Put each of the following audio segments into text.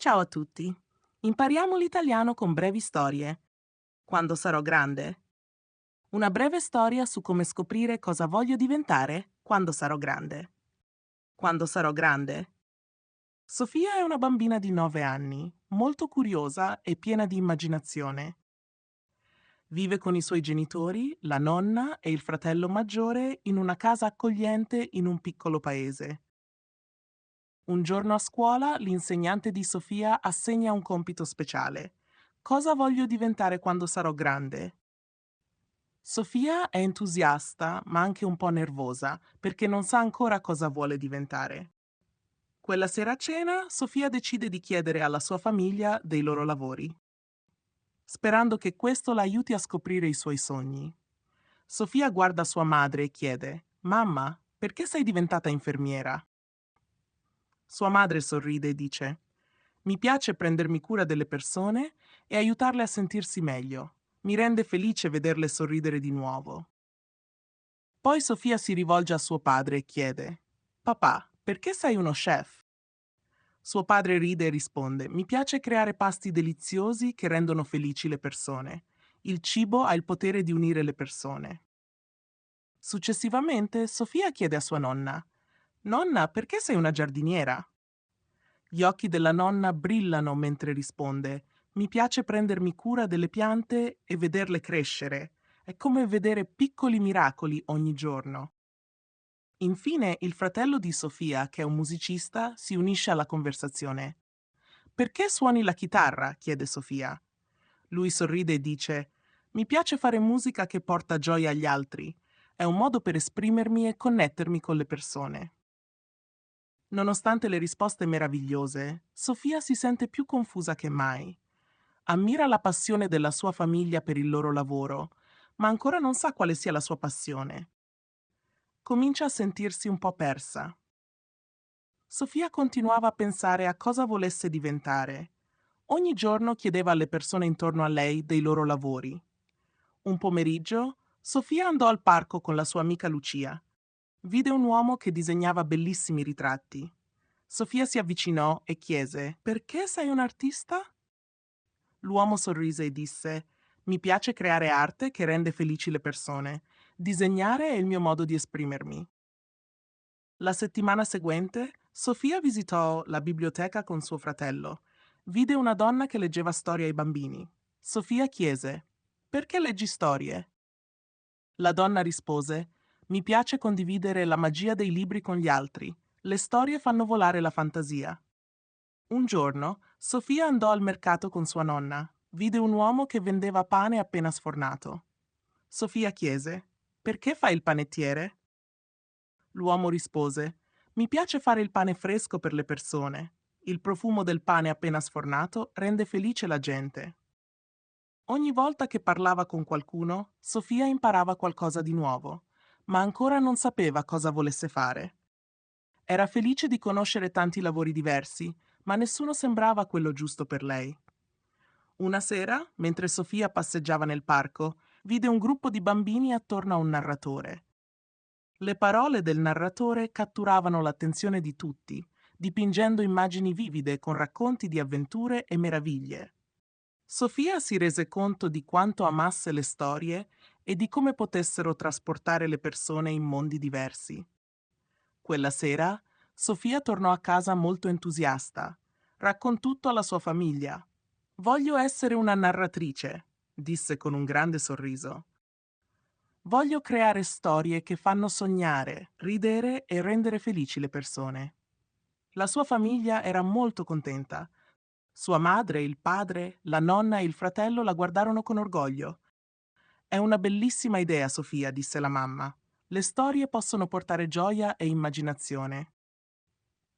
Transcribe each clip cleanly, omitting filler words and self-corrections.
Ciao a tutti. Impariamo l'italiano con brevi storie. Quando sarò grande? Una breve storia su come scoprire cosa voglio diventare quando sarò grande. Quando sarò grande? Sofia è una bambina di 9 anni, molto curiosa e piena di immaginazione. Vive con i suoi genitori, la nonna e il fratello maggiore in una casa accogliente in un piccolo paese. Un giorno a scuola l'insegnante di Sofia assegna un compito speciale. Cosa voglio diventare quando sarò grande? Sofia è entusiasta, ma anche un po' nervosa, perché non sa ancora cosa vuole diventare. Quella sera a cena, Sofia decide di chiedere alla sua famiglia dei loro lavori, sperando che questo la aiuti a scoprire i suoi sogni. Sofia guarda sua madre e chiede: Mamma, perché sei diventata infermiera? Sua madre sorride e dice: Mi piace prendermi cura delle persone e aiutarle a sentirsi meglio. Mi rende felice vederle sorridere di nuovo. Poi Sofia si rivolge a suo padre e chiede: Papà, perché sei uno chef? Suo padre ride e risponde: Mi piace creare pasti deliziosi che rendono felici le persone. Il cibo ha il potere di unire le persone. Successivamente, Sofia chiede a sua nonna: Nonna, perché sei una giardiniera? Gli occhi della nonna brillano mentre risponde: Mi piace prendermi cura delle piante e vederle crescere. È come vedere piccoli miracoli ogni giorno. Infine, il fratello di Sofia, che è un musicista, si unisce alla conversazione. Perché suoni la chitarra? Chiede Sofia. Lui sorride e dice: Mi piace fare musica che porta gioia agli altri. È un modo per esprimermi e connettermi con le persone. Nonostante le risposte meravigliose, Sofia si sente più confusa che mai. Ammira la passione della sua famiglia per il loro lavoro, ma ancora non sa quale sia la sua passione. Comincia a sentirsi un po' persa. Sofia continuava a pensare a cosa volesse diventare. Ogni giorno chiedeva alle persone intorno a lei dei loro lavori. Un pomeriggio, Sofia andò al parco con la sua amica Lucia. Vide un uomo che disegnava bellissimi ritratti. Sofia si avvicinò e chiese: Perché sei un artista? L'uomo sorrise e disse: Mi piace creare arte che rende felici le persone. Disegnare è il mio modo di esprimermi. La settimana seguente, Sofia visitò la biblioteca con suo fratello. Vide una donna che leggeva storie ai bambini. Sofia chiese: Perché leggi storie? La donna rispose: Mi piace condividere la magia dei libri con gli altri. Le storie fanno volare la fantasia. Un giorno, Sofia andò al mercato con sua nonna. Vide un uomo che vendeva pane appena sfornato. Sofia chiese: Perché fai il panettiere? L'uomo rispose: Mi piace fare il pane fresco per le persone. Il profumo del pane appena sfornato rende felice la gente. Ogni volta che parlava con qualcuno, Sofia imparava qualcosa di nuovo, ma ancora non sapeva cosa volesse fare. Era felice di conoscere tanti lavori diversi, ma nessuno sembrava quello giusto per lei. Una sera, mentre Sofia passeggiava nel parco, vide un gruppo di bambini attorno a un narratore. Le parole del narratore catturavano l'attenzione di tutti, dipingendo immagini vivide con racconti di avventure e meraviglie. Sofia si rese conto di quanto amasse le storie e di come potessero trasportare le persone in mondi diversi. Quella sera, Sofia tornò a casa molto entusiasta. Raccontò tutto alla sua famiglia. Voglio essere una narratrice, disse con un grande sorriso. Voglio creare storie che fanno sognare, ridere e rendere felici le persone. La sua famiglia era molto contenta. Sua madre, il padre, la nonna e il fratello la guardarono con orgoglio. È una bellissima idea, Sofia, disse la mamma. Le storie possono portare gioia e immaginazione.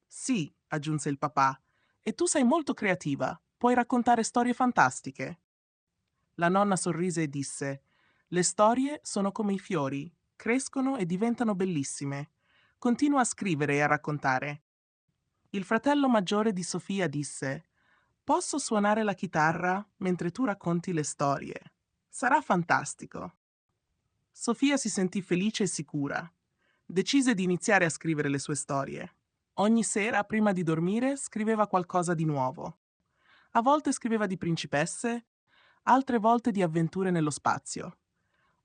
Sì, aggiunse il papà, e tu sei molto creativa. Puoi raccontare storie fantastiche. La nonna sorrise e disse: Le storie sono come i fiori, crescono e diventano bellissime. Continua a scrivere e a raccontare. Il fratello maggiore di Sofia disse: Posso suonare la chitarra mentre tu racconti le storie. Sarà fantastico. Sofia si sentì felice e sicura. Decise di iniziare a scrivere le sue storie. Ogni sera, prima di dormire, scriveva qualcosa di nuovo. A volte scriveva di principesse, altre volte di avventure nello spazio.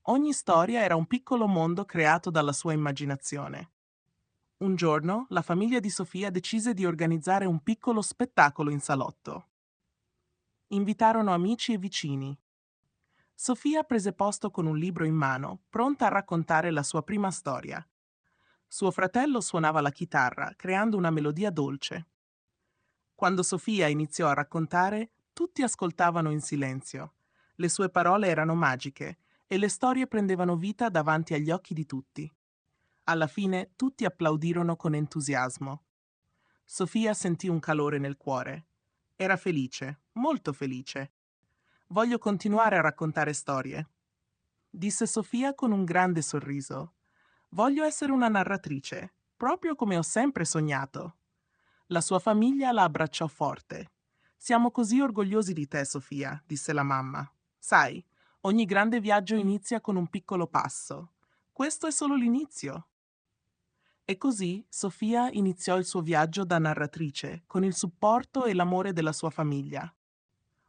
Ogni storia era un piccolo mondo creato dalla sua immaginazione. Un giorno la famiglia di Sofia decise di organizzare un piccolo spettacolo in salotto. Invitarono amici e vicini. Sofia prese posto con un libro in mano, pronta a raccontare la sua prima storia. Suo fratello suonava la chitarra, creando una melodia dolce. Quando Sofia iniziò a raccontare, tutti ascoltavano in silenzio. Le sue parole erano magiche e le storie prendevano vita davanti agli occhi di tutti. Alla fine tutti applaudirono con entusiasmo. Sofia sentì un calore nel cuore. Era felice, molto felice. Voglio continuare a raccontare storie, disse Sofia con un grande sorriso. Voglio essere una narratrice, proprio come ho sempre sognato. La sua famiglia la abbracciò forte. Siamo così orgogliosi di te, Sofia, disse la mamma. Sai, ogni grande viaggio inizia con un piccolo passo. Questo è solo l'inizio. E così Sofia iniziò il suo viaggio da narratrice, con il supporto e l'amore della sua famiglia.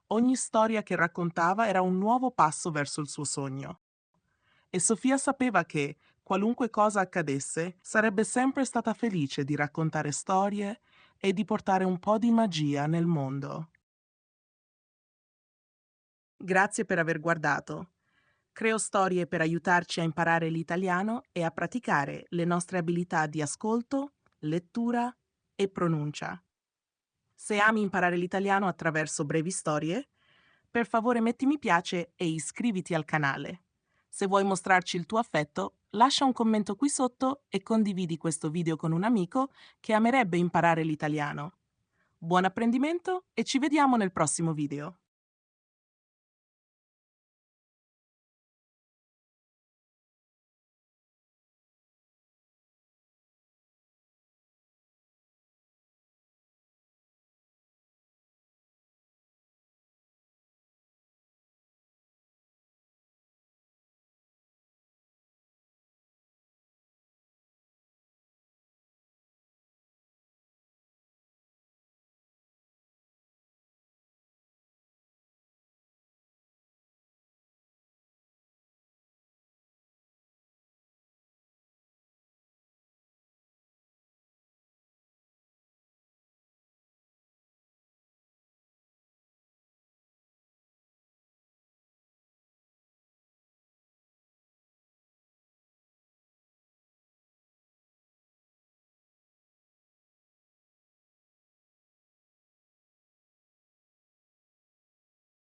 Ogni storia che raccontava era un nuovo passo verso il suo sogno. E Sofia sapeva che, qualunque cosa accadesse, sarebbe sempre stata felice di raccontare storie e di portare un po' di magia nel mondo. Grazie per aver guardato. Creo storie per aiutarci a imparare l'italiano e a praticare le nostre abilità di ascolto, lettura e pronuncia. Se ami imparare l'italiano attraverso brevi storie, per favore metti mi piace e iscriviti al canale. Se vuoi mostrarci il tuo affetto, lascia un commento qui sotto e condividi questo video con un amico che amerebbe imparare l'italiano. Buon apprendimento e ci vediamo nel prossimo video.